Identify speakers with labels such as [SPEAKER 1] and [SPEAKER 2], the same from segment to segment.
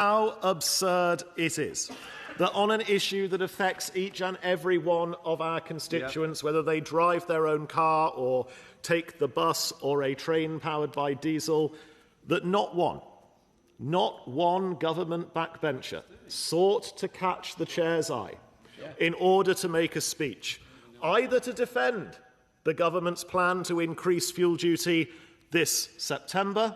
[SPEAKER 1] how absurd it is that on an issue that affects each and every one of our constituents, whether they drive their own car or take the bus or a train powered by diesel, that not one government backbencher sought to catch the chair's eye in order to make a speech, either to defend the government's plan to increase fuel duty this September,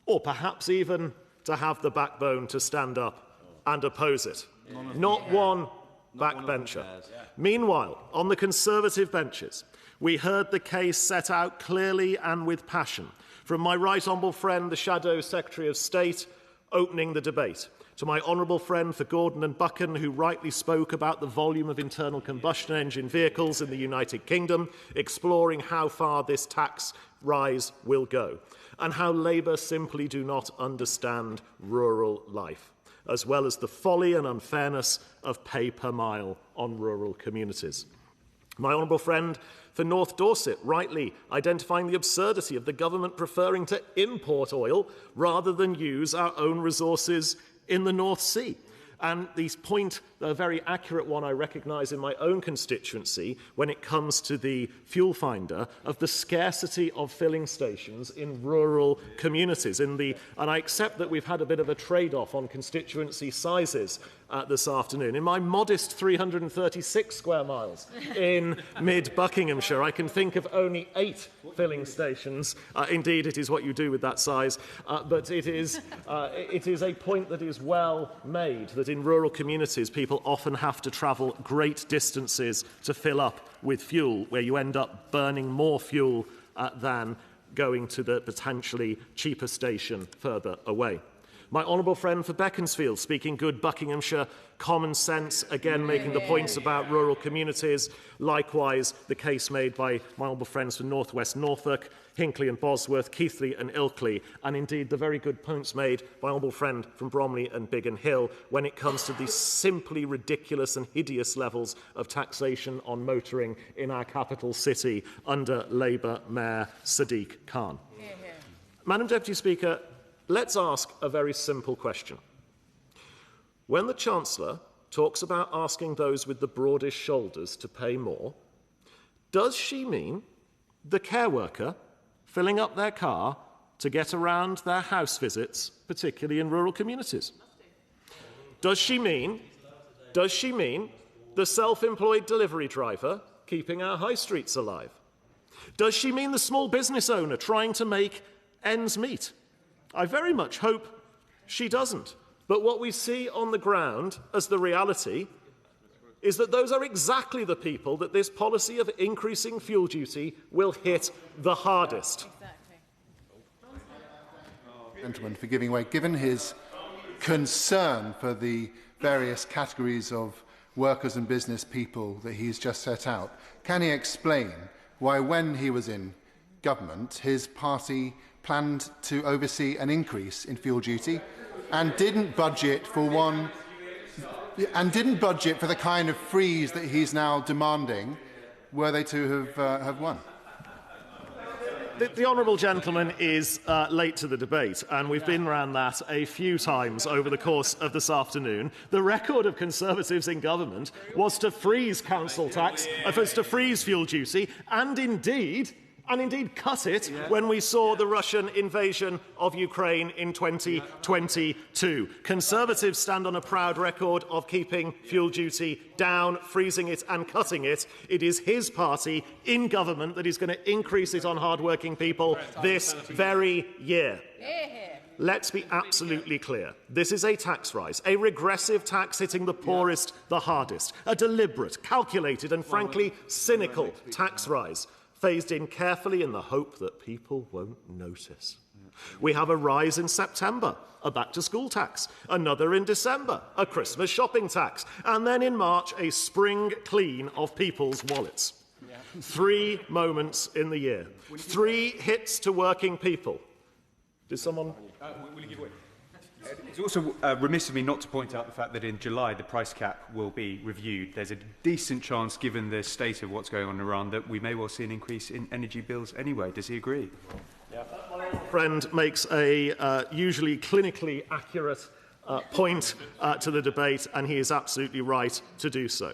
[SPEAKER 1] or perhaps even to have the backbone to stand up and oppose it. Not one backbencher. Meanwhile, on the Conservative benches, we heard the case set out clearly and with passion from my right honourable friend, the Shadow Secretary of State, opening the debate, to my honourable friend for Gordon and Buchan, who rightly spoke about the volume of internal combustion engine vehicles in the United Kingdom, exploring how far this tax rise will go, and how Labour simply do not understand rural life, as well as the folly and unfairness of pay per mile on rural communities. My honourable friend for North Dorset rightly identifying the absurdity of the government preferring to import oil rather than use our own resources in the North Sea. And the point, a very accurate one I recognise in my own constituency when it comes to the fuel finder, of the scarcity of filling stations in rural communities. And I accept that we've had a bit of a trade-off on constituency sizes this afternoon. In my modest 336 square miles in mid-Buckinghamshire, I can think of only 8 filling stations. Indeed, it is what you do with that size. But it is a point that is well made, that in rural communities people often have to travel great distances to fill up with fuel, where you end up burning more fuel than going to the potentially cheaper station further away. My honourable friend for Beaconsfield, speaking good Buckinghamshire common sense, again making the points about rural communities. Likewise, the case made by my honourable friends for North West Norfolk, Hinckley and Bosworth, Keighley and Ilkley, and indeed the very good points made by my honourable friend from Bromley and Biggin Hill when it comes to the simply ridiculous and hideous levels of taxation on motoring in our capital city under Labour Mayor Sadiq Khan. Madam Deputy Speaker, let's ask a very simple question. When the Chancellor talks about asking those with the broadest shoulders to pay more, does she mean the care worker filling up their car to get around their house visits, particularly in rural communities? Does she mean the self-employed delivery driver keeping our high streets alive? Does she mean the small business owner trying to make ends meet? I very much hope she doesn't. But what we see on the ground as the reality is that those are exactly the people that this policy of increasing fuel duty will hit the hardest.
[SPEAKER 2] Gentleman for giving way. Given his concern for the various categories of workers and business people that he's just set out, can he explain why, when he was in government, his party planned to oversee an increase in fuel duty and didn't budget for the kind of freeze that he's now demanding, were they to have won?
[SPEAKER 1] The honourable gentleman is late to the debate, and we've been around that a few times over the course of this afternoon. The record of Conservatives in government was to freeze council tax, was to freeze fuel duty, and indeed cut it when we saw the Russian invasion of Ukraine in 2022. Conservatives stand on a proud record of keeping fuel duty down, freezing it and cutting it. It is his party in government that is going to increase it on hard-working people this very year. Let's be absolutely clear. This is a tax rise, a regressive tax hitting the poorest the hardest, a deliberate, calculated and frankly cynical tax rise, phased in carefully in the hope that people won't notice. We have a rise in September, a back-to-school tax, another in December, a Christmas shopping tax, and then in March, a spring clean of people's wallets. 3 moments in the year, 3 hits to working people. Did someone...
[SPEAKER 3] Will you give way? It's also remiss of me not to point out the fact that in July the price cap will be reviewed. There's a decent chance, given the state of what's going on in Iran, that we may well see an increase in energy bills anyway. Does he agree?
[SPEAKER 1] Yeah. My friend makes a usually clinically accurate point to the debate, and he is absolutely right to do so.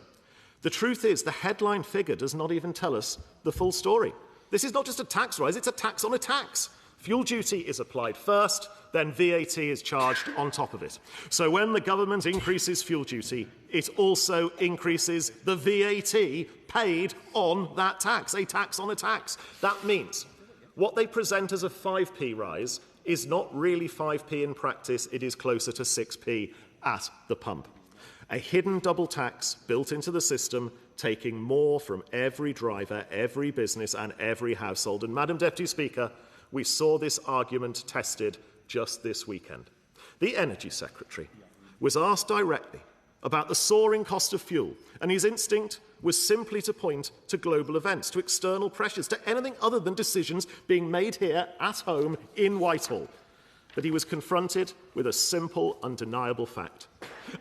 [SPEAKER 1] The truth is, the headline figure does not even tell us the full story. This is not just a tax rise, it's a tax on a tax. Fuel duty is applied first, then VAT is charged on top of it. So when the government increases fuel duty, it also increases the VAT paid on that tax, a tax on a tax. That means what they present as a 5p rise is not really 5p in practice, it is closer to 6p at the pump. A hidden double tax built into the system, taking more from every driver, every business and every household. And Madam Deputy Speaker, we saw this argument tested just this weekend. The Energy Secretary was asked directly about the soaring cost of fuel, and his instinct was simply to point to global events, to external pressures, to anything other than decisions being made here at home in Whitehall. But he was confronted with a simple, undeniable fact.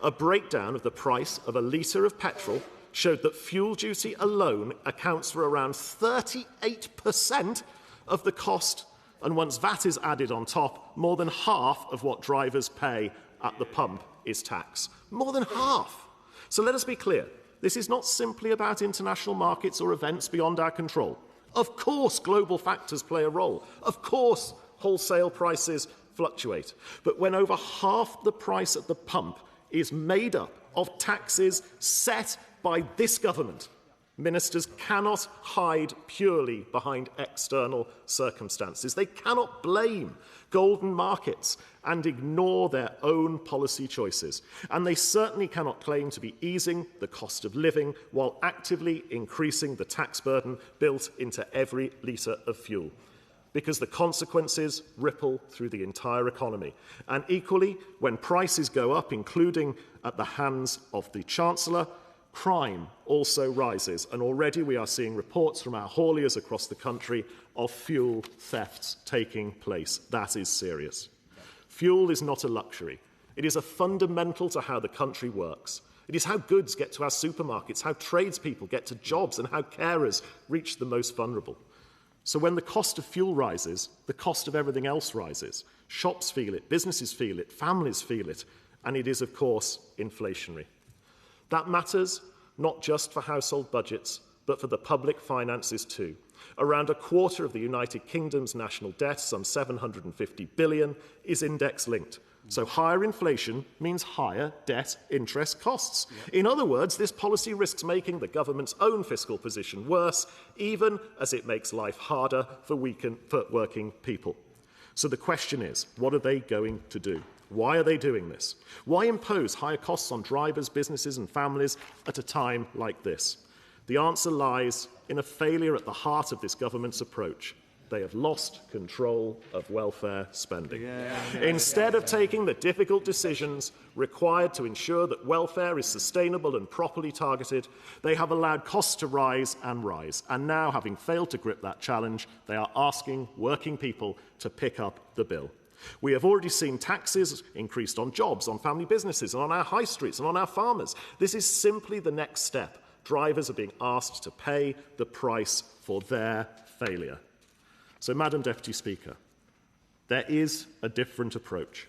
[SPEAKER 1] A breakdown of the price of a litre of petrol showed that fuel duty alone accounts for around 38% of the cost, and once VAT is added on top, more than half of what drivers pay at the pump is tax. More than half. So let us be clear. This is not simply about international markets or events beyond our control. Of course, global factors play a role. Of course, wholesale prices fluctuate. But when over half the price at the pump is made up of taxes set by this government, ministers cannot hide purely behind external circumstances. They cannot blame golden markets and ignore their own policy choices. And they certainly cannot claim to be easing the cost of living while actively increasing the tax burden built into every litre of fuel, because the consequences ripple through the entire economy. And equally, when prices go up, including at the hands of the Chancellor, crime also rises, and already we are seeing reports from our hauliers across the country of fuel thefts taking place. That is serious. Fuel is not a luxury. It is a fundamental to how the country works. It is how goods get to our supermarkets, how tradespeople get to jobs, and how carers reach the most vulnerable. So when the cost of fuel rises, the cost of everything else rises. Shops feel it, businesses feel it, families feel it, and it is, of course, inflationary. That matters not just for household budgets, but for the public finances too. Around a quarter of the United Kingdom's national debt, some 750 billion, is index-linked. So higher inflation means higher debt interest costs. In other words, this policy risks making the government's own fiscal position worse, even as it makes life harder for working people. So the question is, what are they going to do? Why are they doing this? Why impose higher costs on drivers, businesses and families at a time like this? The answer lies in a failure at the heart of this government's approach. They have lost control of welfare spending. Instead of taking the difficult decisions required to ensure that welfare is sustainable and properly targeted, they have allowed costs to rise. And now, having failed to grip that challenge, they are asking working people to pick up the bill. We have already seen taxes increased on jobs, on family businesses, and on our high streets and on our farmers. This is simply the next step. Drivers are being asked to pay the price for their failure. So, Madam Deputy Speaker, there is a different approach.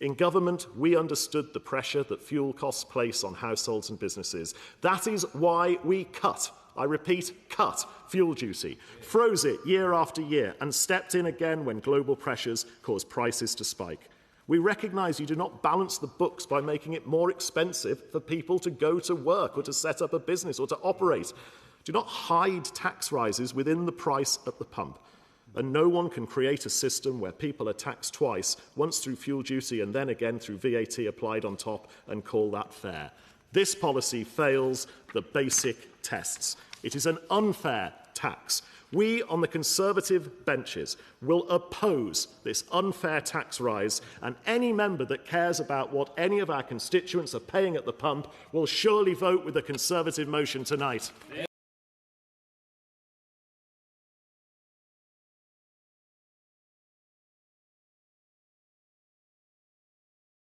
[SPEAKER 1] In government, we understood the pressure that fuel costs place on households and businesses. That is why we cut, I repeat, cut fuel duty, froze it year after year, and stepped in again when global pressures caused prices to spike. We recognise you do not balance the books by making it more expensive for people to go to work or to set up a business or to operate. Do not hide tax rises within the price at the pump. And no one can create a system where people are taxed twice, once through fuel duty and then again through VAT applied on top, and call that fair. This policy fails the basic tests. It is an unfair tax. We on the Conservative benches will oppose this unfair tax rise, and any member that cares about what any of our constituents are paying at the pump will surely vote with the Conservative motion tonight.